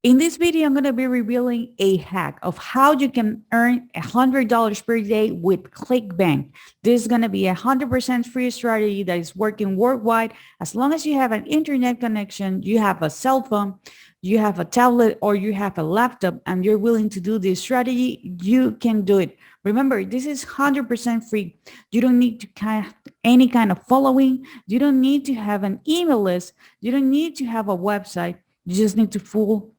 In this video, I'm going to be revealing a hack of how you can earn $100 per day with Clickbank. This is going to be a 100% free strategy that is working worldwide. As long as you have an internet connection, you have a cell phone, you have a tablet, or you have a laptop, and you're willing to do this strategy, you can do it. Remember, this is 100% free. You don't need to have any kind of following. You don't need to have an email list. You don't need to have a website. You just need to follow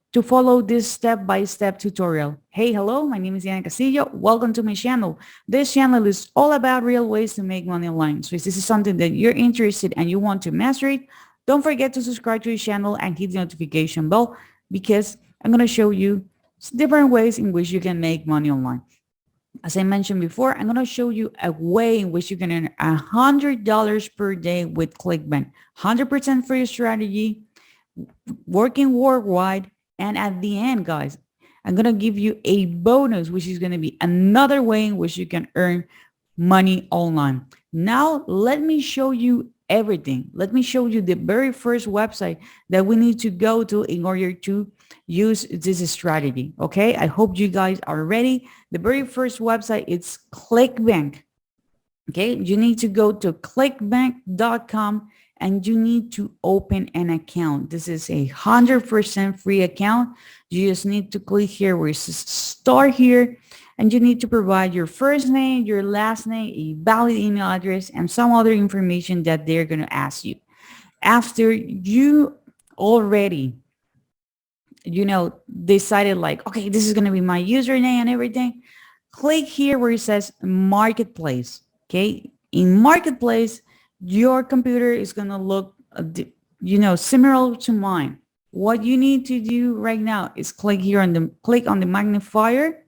this step-by-step tutorial. Hey, hello, my name is Castillo. Welcome to my channel. This channel is all about real ways to make money online. So if this is something that you're interested and you want to master it, don't forget to subscribe to the channel and hit the notification bell because I'm going to show you different ways in which you can make money online. As I mentioned before, I'm going to show you a way in which you can earn $100 per day with Clickbank. 100% free strategy, working worldwide. And at the end, guys, I'm going to give you a bonus, which is going to be another way in which you can earn money online. Now, let me show you everything. Let me show you the very first website that we need to go to in order to use this strategy. Okay, I hope you guys are ready. The very first website is Clickbank. Okay, you need to go to clickbank.com and you need to open an account. This is a 100% free account. You just need to click here where it says start here, and you need to provide your first name, your last name, a valid email address, and some other information that they're going to ask you. After you already, decided like, okay, this is going to be my username and everything, click here where it says marketplace. Okay, in marketplace, your computer is going to look, similar to mine. What you need to do right now is click on the magnifier,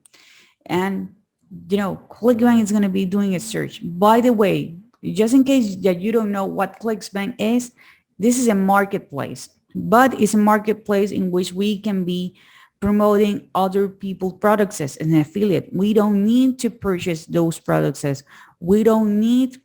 and Clickbank is going to be doing a search. By the way, just in case that you don't know what Clickbank is, this is a marketplace, but it's a marketplace in which we can be promoting other people's products as an affiliate. We don't need to purchase those products. We don't need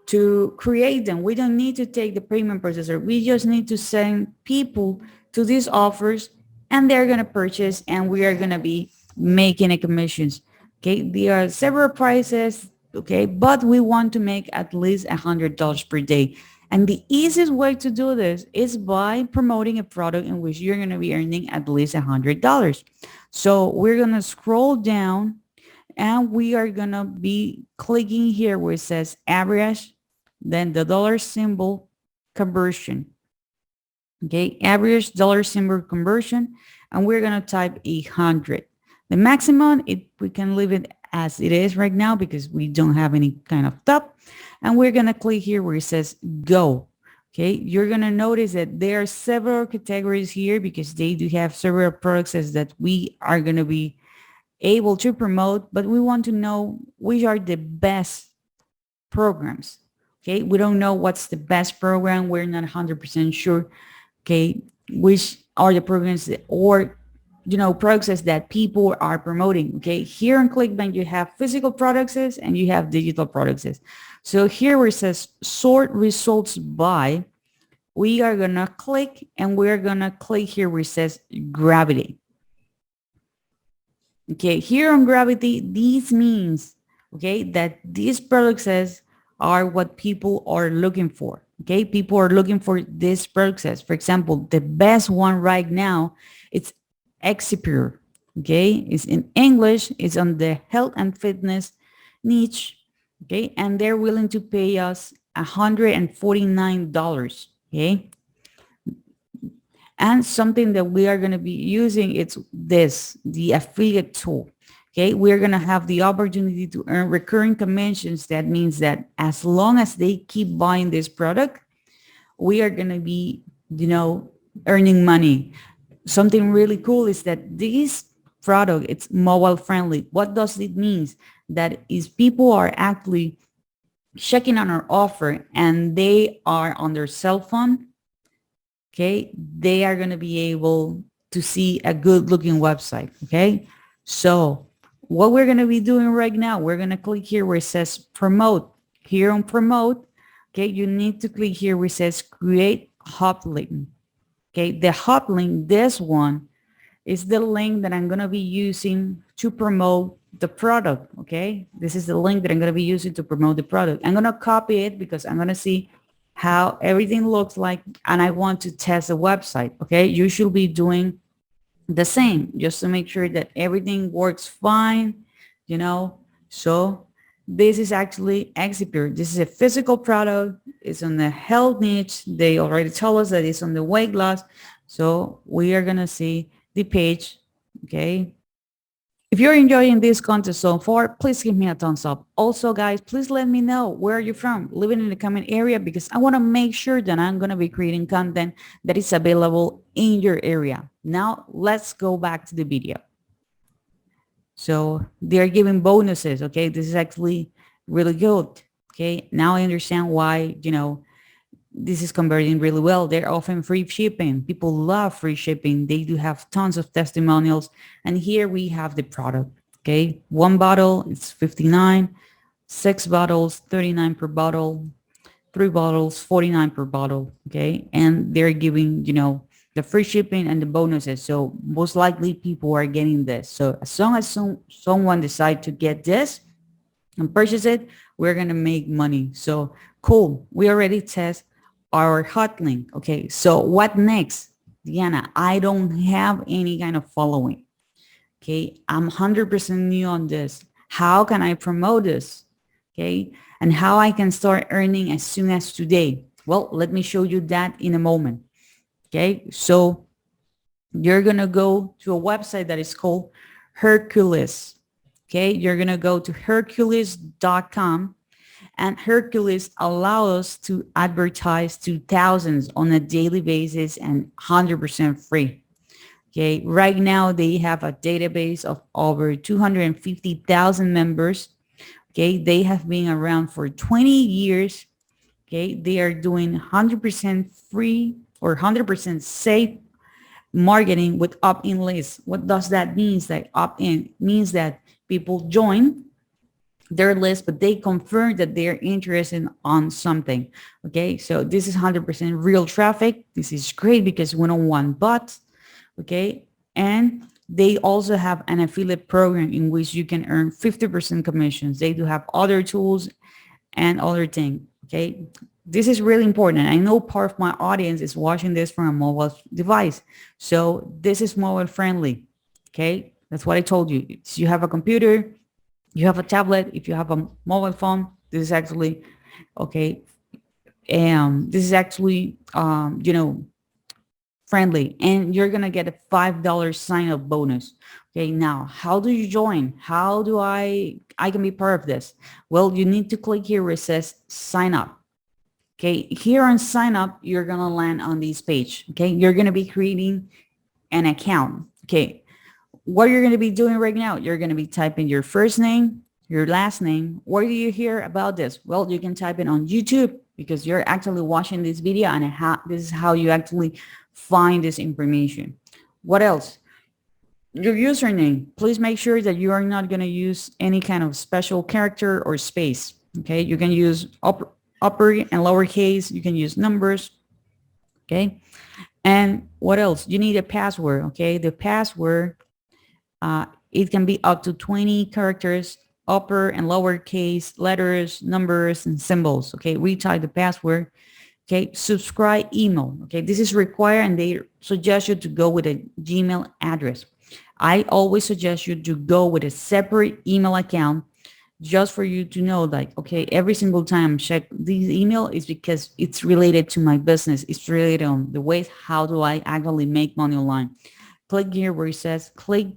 to create them. We don't need to take the payment processor. We just need to send people to these offers and they're going to purchase and we are going to be making a commissions. Okay. There are several prices. Okay. But we want to make at least $100 per day. And the easiest way to do this is by promoting a product in which you're going to be earning at least $100. So we're going to scroll down and we are going to be clicking here where it says average, then the dollar symbol conversion. Okay, average dollar symbol conversion. And we're going to type 100. The maximum, we can leave it as it is right now because we don't have any kind of top. And we're going to click here where it says go. Okay, you're going to notice that there are several categories here because they do have several products that we are going to be able to promote, but we want to know which are the best programs. Okay, we don't know what's the best program. We're not 100% sure. Okay, which are the programs products that people are promoting. Okay, here on Clickbank you have physical products and you have digital products. So here where it says sort results by, we are gonna click and we're gonna click here where it says gravity. Okay, here on gravity, this means, okay, that these products are what people are looking for. Okay, people are looking for these products. For example, the best one right now, it's Exipure. Okay, it's in English, it's on the health and fitness niche. Okay, and they're willing to pay us $149. Okay. And something that we are going to be using, it's the affiliate tool. Okay, we're going to have the opportunity to earn recurring commissions. That means that as long as they keep buying this product, we are going to be, earning money. Something really cool is that this product, it's mobile friendly. What does it mean? That is people are actually checking on our offer and they are on their cell phone. Okay, they are going to be able to see a good looking website. Okay, so what we're going to be doing right now, we're going to click here where it says promote. Here on promote, okay, you need to click here where it says create hot link. Okay, the hot link, this one, is the link that I'm going to be using to promote the product. Okay, this is the link that I'm going to be using to promote the product. I'm going to copy it because I'm going to see how everything looks like, and I want to test the website. Okay, you should be doing the same just to make sure that everything works fine, you know. So this is actually Exipure. This is a physical product. It's on the health niche. They already told us that it's on the weight loss. So we are going to see the page. Okay, if you're enjoying this content so far, please give me a thumbs up. Also, guys, please let me know where you're from. Leave it in the comment area because I want to make sure that I'm going to be creating content that is available in your area. Now, let's go back to the video. So they're giving bonuses. Okay, this is actually really good. Okay, now I understand why, this is converting really well. They're offering free shipping. People love free shipping. They do have tons of testimonials. And here we have the product. Okay, one bottle, it's 59, 6 bottles, 39 per bottle, 3 bottles, 49 per bottle. Okay, and they're giving, the free shipping and the bonuses. So most likely people are getting this. So as long as someone decide to get this and purchase it, we're going to make money. So cool. We already test our hot link. Okay, so what next? Diana, I don't have any kind of following. Okay, I'm 100% new on this. How can I promote this? Okay, and how I can start earning as soon as today? Well, let me show you that in a moment. Okay, so you're going to go to a website that is called Hercules. Okay, you're going to go to Hercules.com. And Hercules allows us to advertise to thousands on a daily basis and 100% free. Okay, right now they have a database of over 250,000 members. Okay, they have been around for 20 years. Okay, they are doing 100% free or 100% safe marketing with opt-in lists. What does that mean? That opt-in means that people join their list, but they confirm that they're interested on something. Okay, so this is 100% real traffic. This is great because we don't want bots. Okay, and they also have an affiliate program in which you can earn 50% commissions. They do have other tools and other things. Okay, this is really important. I know part of my audience is watching this from a mobile device, so this is mobile friendly. Okay, that's what I told you. So you have a computer, you have a tablet, if you have a mobile phone, this is actually okay. This is actually friendly, and you're gonna get a $5 sign up bonus. Okay, now how do you join? How do I can be part of this? Well, you need to click here where it says sign up. Okay, here on sign up, you're gonna land on this page. Okay, you're gonna be creating an account. Okay, what you're going to be doing right now, you're going to be typing your first name, your last name. Where do you hear about this? Well, you can type it on YouTube because you're actually watching this video, and this is how you actually find this information. What else? Your username. Please make sure that you are not going to use any kind of special character or space. Okay, you can use upper and lowercase. You can use numbers. Okay, and what else? You need a password. Okay, the password, it can be up to 20 characters, upper and lowercase letters, numbers, and symbols. Okay, retype the password. Okay, subscribe email. Okay, this is required, and they suggest you to go with a Gmail address. I always suggest you to go with a separate email account just for you to know, like, okay, every single time check this email is because it's related to my business. It's related on the ways how do I actually make money online. Click here where it says click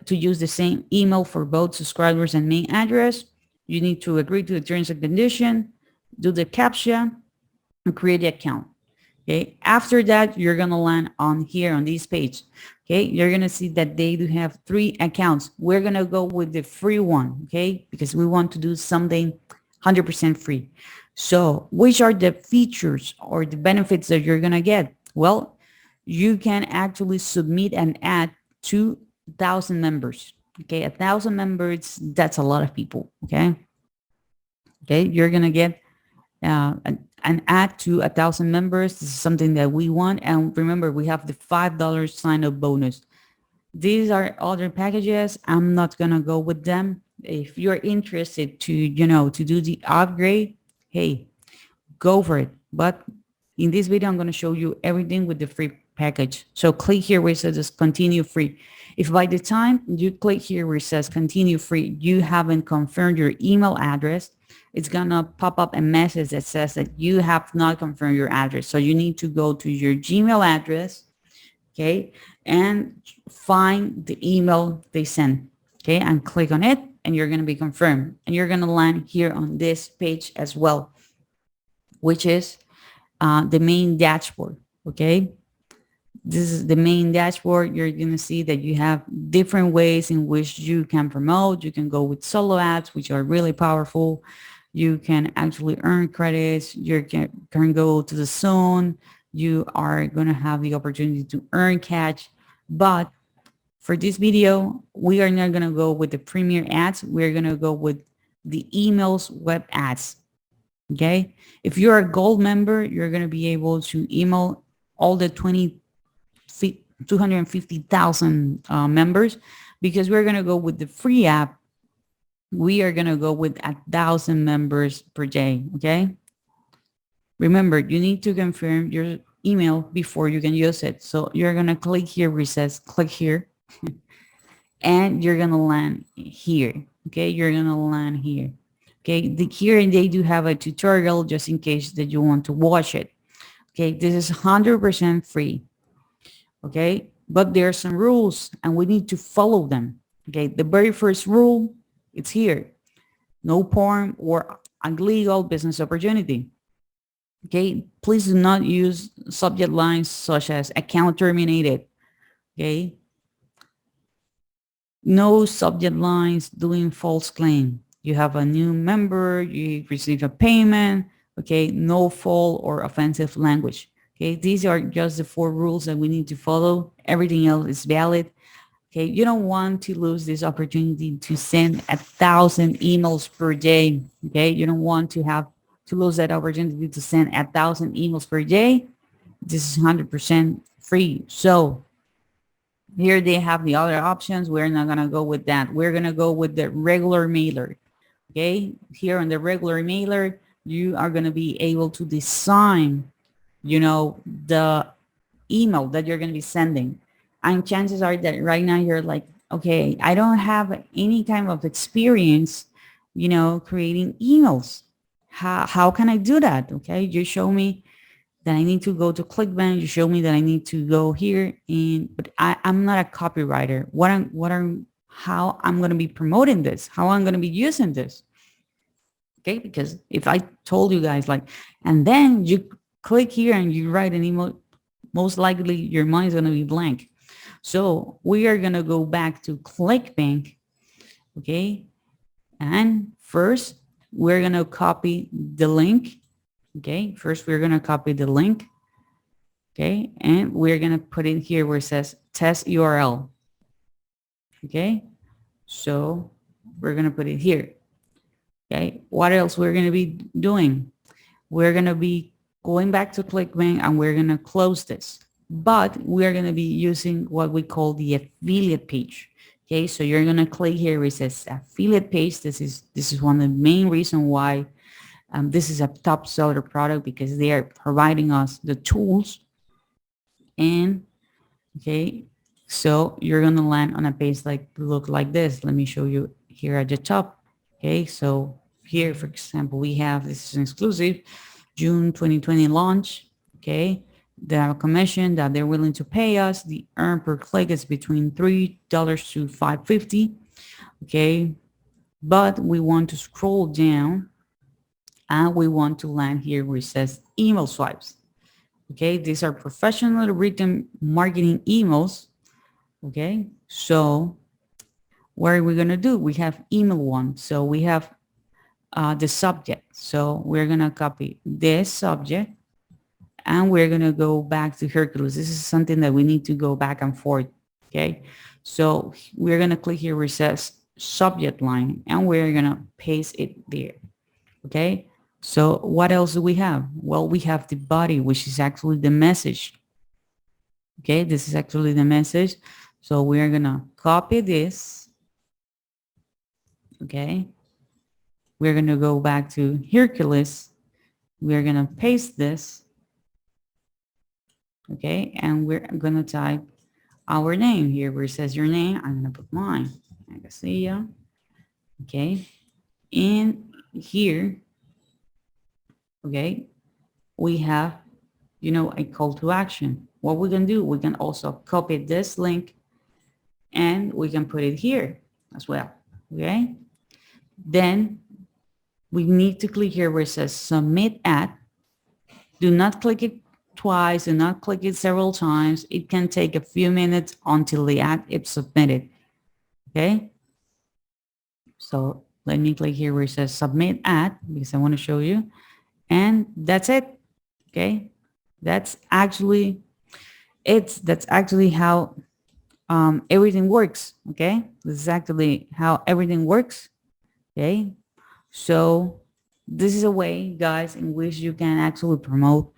to use the same email for both subscribers and main address. You need to agree to the terms and condition, do the CAPTCHA, and create the account. Okay. After that, you're going to land on here on this page. Okay. You're going to see that they do have 3 accounts. We're going to go with the free one. Okay. Because we want to do something 100% free. So which are the features or the benefits that you're going to get? Well, you can actually submit an ad to 1,000 members. Okay. 1,000 members. That's a lot of people. Okay. Okay. You're going to get and add to 1,000 members. This is something that we want. And remember, we have the $5 sign-up bonus. These are other packages. I'm not going to go with them. If you're interested to, to do the upgrade, hey, go for it. But in this video, I'm going to show you everything with the free package. So click here where it says continue free. If by the time you click here where it says continue free, you haven't confirmed your email address, it's going to pop up a message that says that you have not confirmed your address. So you need to go to your Gmail address, okay, and find the email they sent, okay, and click on it, and you're going to be confirmed. And you're going to land here on this page as well, which is the main dashboard, okay? This is the main dashboard. You're going to see that you have different ways in which you can promote. You can go with solo ads, which are really powerful. You can actually earn credits. You can go to the zone. You are going to have the opportunity to earn cash. But for this video, we are not going to go with the premier ads. We're going to go with the emails web ads. Okay. If you're a gold member, you're going to be able to email all the 250,000 members, because we're going to go with the free app. We are going to go with 1,000 members per day. Okay. Remember, you need to confirm your email before you can use it. So you're going to click here where it says click here, and you're going to land here. Okay. You're going to land here. Okay. Here they do have a tutorial just in case that you want to watch it. Okay. This is 100% free. Okay. But there are some rules and we need to follow them. Okay. The very first rule, it's here. No porn or illegal business opportunity. Okay. Please do not use subject lines such as account terminated. Okay. No subject lines doing false claim. You have a new member, you receive a payment. Okay. No foul or offensive language. Okay. These are just the 4 rules that we need to follow. Everything else is valid. Okay. You don't want to lose this opportunity to send 1,000 emails per day. Okay. You don't want to lose that opportunity to send 1,000 emails per day. This is 100% free. So here they have the other options. We're not going to go with that. We're going to go with the regular mailer. Okay. Here on the regular mailer, you are going to be able to design, the email that you're going to be sending. And chances are that right now you're like, okay, I don't have any kind of experience, creating emails. How can I do that? Okay. You show me that I need to go to Clickbank. You show me that I need to go here, but I'm not a copywriter. How I'm going to be promoting this, how I'm going to be using this. Okay. Because if I told you guys and then you click here and you write an email, most likely your mind is going to be blank. So we are going to go back to Clickbank. Okay. And first we're going to copy the link. Okay. First we're going to copy the link. Okay. And we're going to put it here where it says test URL. Okay. So we're going to put it here. Okay. What else we're going to be doing? We're going to be going back to Clickbank and we're going to close this, but we're going to be using what we call the affiliate page. Okay. So you're going to click here where it says affiliate page. This is one of the main reasons why this is a top seller product, because they are providing us the tools. And okay, so you're going to land on a page look like this. Let me show you here at the top. Okay. So here, for example, we have, this is an exclusive June 2020 launch. Okay. They have a commission that they're willing to pay us. The earn per click is between $3 to $5.50. Okay. But we want to scroll down and we want to land here where it says email swipes. Okay. These are professional written marketing emails. Okay. So what are we going to do? We have email 1. So we have the subject. So we're going to copy this subject and we're going to go back to Hercules. This is something that we need to go back and forth. Okay. So we're going to click here where it says subject line and we're going to paste it there. Okay. So what else do we have? Well, we have the body, which is actually the message. Okay, this is actually the message. So we are gonna copy this. Okay, we're gonna go back to Hercules. We're gonna paste this. Okay, and we're gonna type our name here where it says your name. I'm gonna put mine, Castillo. Okay, in here, okay, we have, a call to action. What we can do, we can also copy this link and we can put it here as well. Okay, then we need to click here where it says submit ad. Do not click it twice, do not click it several times. It can take a few minutes until the ad is submitted. Okay, so let me click here where it says submit ad because I want to show you. And that's it. Okay, that's actually that's actually how everything works. Okay, this is actually how everything works. Okay, so this is a way, guys, in which you can actually promote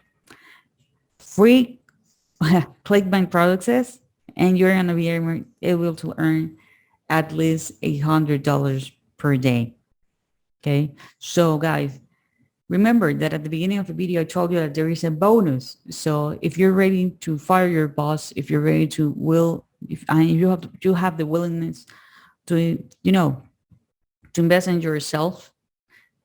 free Clickbank products, and you're gonna be able to earn at least $100 per day. Okay, so guys, remember that at the beginning of the video, I told you that there is a bonus. So if you're ready to fire your boss, if you're ready to if you have the willingness to, to invest in yourself,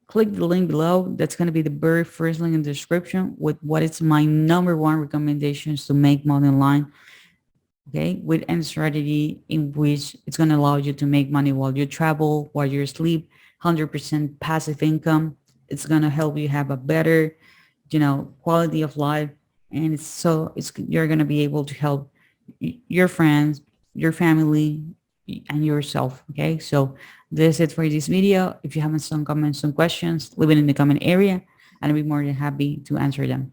click the link below. That's going to be the very first link in the description with what is my number one recommendations to make money online. Okay, with any strategy in which it's going to allow you to make money while you travel, while you sleep, 100% passive income. It's going to help you have a better, quality of life. And you're going to be able to help your friends, your family, and yourself. Okay, so this is it for this video. If you have some comments, some questions, leave it in the comment area and I'll be more than happy to answer them.